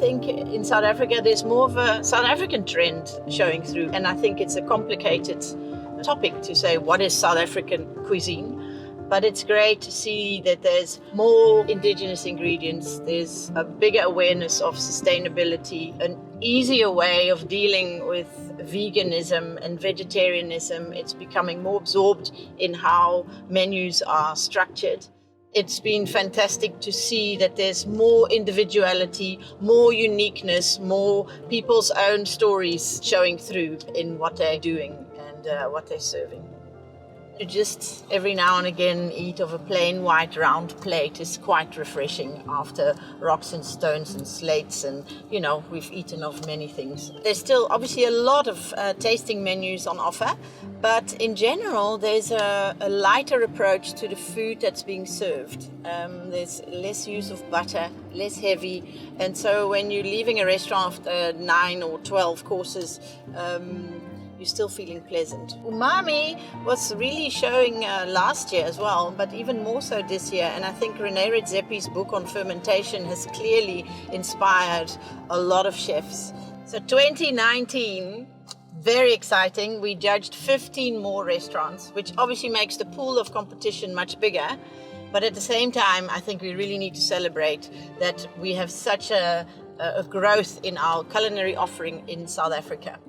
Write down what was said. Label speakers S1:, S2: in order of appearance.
S1: think in South Africa there's more of a South African trend showing through, and I think it's a complicated topic to say what is South African cuisine. But it's great to see that there's more indigenous ingredients, there's a bigger awareness of sustainability, an easier way of dealing with veganism and vegetarianism. It's becoming more absorbed in how menus are structured. It's been fantastic to see that there's more individuality, more uniqueness, more people's own stories showing through in what they're doing and what they're serving. To just every now and again eat of a plain white round plate is quite refreshing after rocks and stones and slates, and we've eaten of many things. There's still obviously a lot of tasting menus on offer, but in general there's a lighter approach to the food that's being served. There's less use of butter, less heavy, and so when you're leaving a restaurant after 9 or 12 courses, you're still feeling pleasant. Umami was really showing last year as well, but even more so this year. And I think René Redzepi's book on fermentation has clearly inspired a lot of chefs. So 2019, very exciting. We judged 15 more restaurants, which obviously makes the pool of competition much bigger. But at the same time, I think we really need to celebrate that we have such a growth in our culinary offering in South Africa.